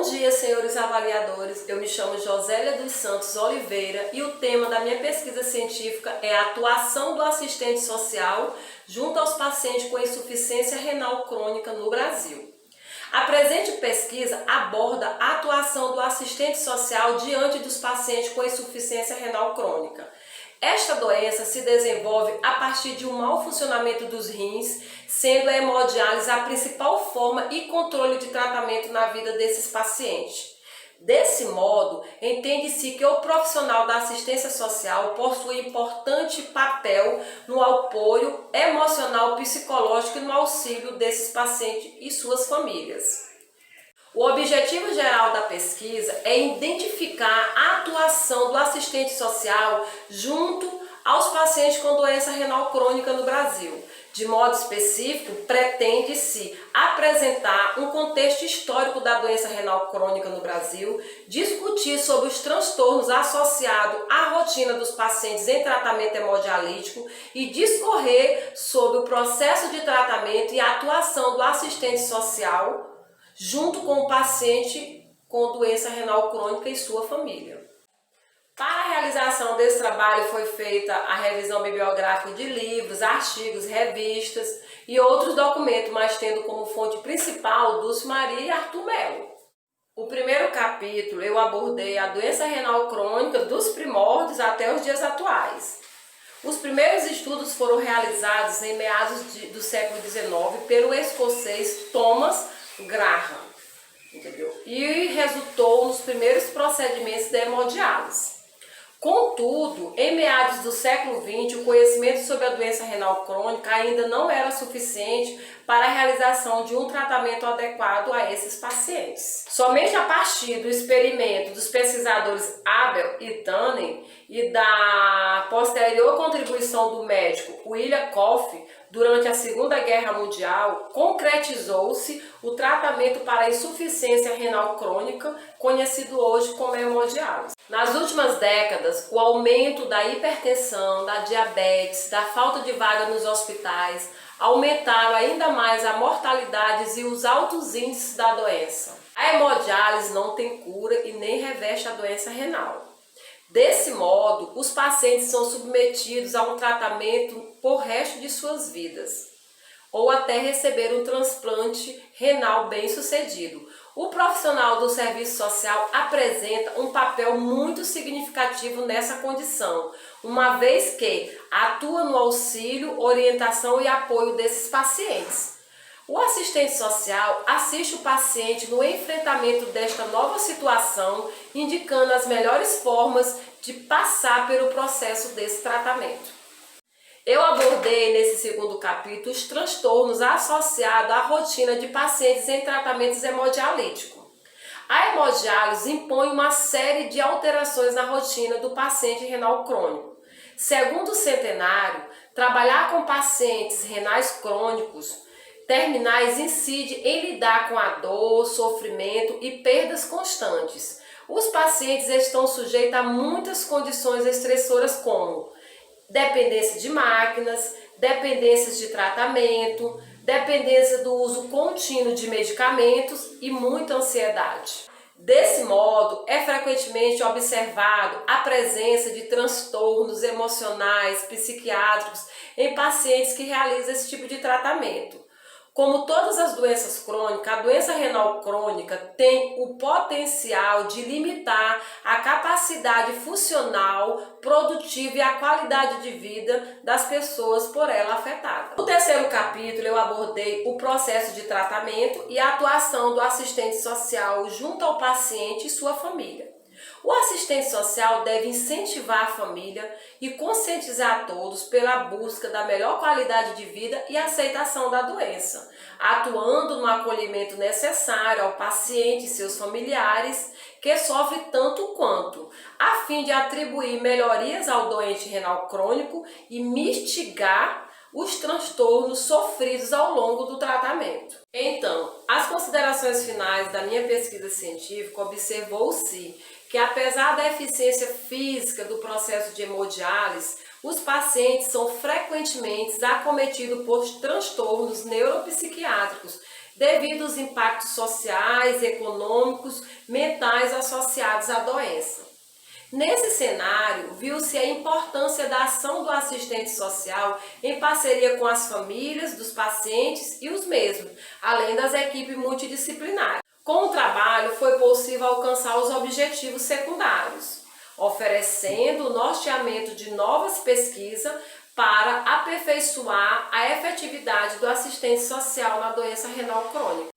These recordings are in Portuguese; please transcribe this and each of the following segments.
dia, senhores avaliadores. Eu me chamo Josélia dos Santos Oliveira e o tema da minha pesquisa científica é a atuação do assistente social junto aos pacientes com insuficiência renal crônica no Brasil. A presente pesquisa aborda a atuação do assistente social diante dos pacientes com insuficiência renal crônica. Esta doença se desenvolve a partir de um mau funcionamento dos rins, sendo a hemodiálise a principal forma e controle de tratamento na vida desses pacientes. Desse modo, entende-se que o profissional da assistência social possui importante papel no apoio emocional, psicológico e no auxílio desses pacientes e suas famílias. O objetivo geral da pesquisa é identificar a atuação do assistente social junto aos pacientes com doença renal crônica no Brasil. De modo específico, pretende-se apresentar um contexto histórico da doença renal crônica no Brasil, discutir sobre os transtornos associados à rotina dos pacientes em tratamento hemodialítico e discorrer sobre o processo de tratamento e a atuação do assistente social junto com o paciente com doença renal crônica e sua família. Para a realização desse trabalho foi feita a revisão bibliográfica de livros, artigos, revistas e outros documentos, mas tendo como fonte principal Dulce Maria e Arthur Melo. O primeiro capítulo eu abordei a doença renal crônica dos primórdios até os dias atuais. Os primeiros estudos foram realizados em meados do século XIX pelo escocês Thomas Graham, entendeu? E resultou nos primeiros procedimentos da hemodiálise. Contudo, em meados do século XX, o conhecimento sobre a doença renal crônica ainda não era suficiente para a realização de um tratamento adequado a esses pacientes. Somente a partir do experimento dos pesquisadores Abel e Tannen e da posterior contribuição do médico William Koff durante a Segunda Guerra Mundial, concretizou-se o tratamento para a insuficiência renal crônica, conhecido hoje como hemodiálise. Nas últimas décadas, o aumento da hipertensão, da diabetes, da falta de vaga nos hospitais aumentaram ainda mais a mortalidade e os altos índices da doença. A hemodiálise não tem cura e nem reverte a doença renal. Desse modo, os pacientes são submetidos a um tratamento por resto de suas vidas, ou até receber um transplante renal bem-sucedido. O profissional do serviço social apresenta um papel muito significativo nessa condição, uma vez que atua no auxílio, orientação e apoio desses pacientes. O assistente social assiste o paciente no enfrentamento desta nova situação, indicando as melhores formas de passar pelo processo desse tratamento. Eu abordei nesse segundo capítulo os transtornos associados à rotina de pacientes em tratamentos hemodialíticos. A hemodiálise impõe uma série de alterações na rotina do paciente renal crônico. Segundo o Centenário, trabalhar com pacientes renais crônicos terminais incide em lidar com a dor, sofrimento e perdas constantes. Os pacientes estão sujeitos a muitas condições estressoras como dependência de máquinas, dependências de tratamento, dependência do uso contínuo de medicamentos e muita ansiedade. Desse modo, é frequentemente observado a presença de transtornos emocionais, psiquiátricos em pacientes que realizam esse tipo de tratamento. Como todas as doenças crônicas, a doença renal crônica tem o potencial de limitar a capacidade funcional, produtiva e a qualidade de vida das pessoas por ela afetadas. No terceiro capítulo, eu abordei o processo de tratamento e a atuação do assistente social junto ao paciente e sua família. O assistente social deve incentivar a família e conscientizar a todos pela busca da melhor qualidade de vida e aceitação da doença, atuando no acolhimento necessário ao paciente e seus familiares que sofrem tanto quanto, a fim de atribuir melhorias ao doente renal crônico e mitigar os transtornos sofridos ao longo do tratamento. Então, as considerações finais da minha pesquisa científica observou-se que apesar da eficiência física do processo de hemodiálise, os pacientes são frequentemente acometidos por transtornos neuropsiquiátricos devido aos impactos sociais, econômicos, mentais associados à doença. Nesse cenário, viu-se a importância da ação do assistente social em parceria com as famílias dos pacientes e os mesmos, além das equipes multidisciplinares. Com o trabalho, foi possível alcançar os objetivos secundários, oferecendo o norteamento de novas pesquisas para aperfeiçoar a efetividade do assistente social na doença renal crônica.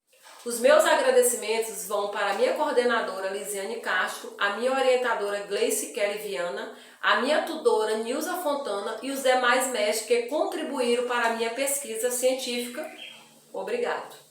Os meus agradecimentos vão para a minha coordenadora Lisiane Castro, a minha orientadora Gleice Kelly Viana, a minha tutora Nilza Fontana e os demais médicos que contribuíram para a minha pesquisa científica. Obrigado.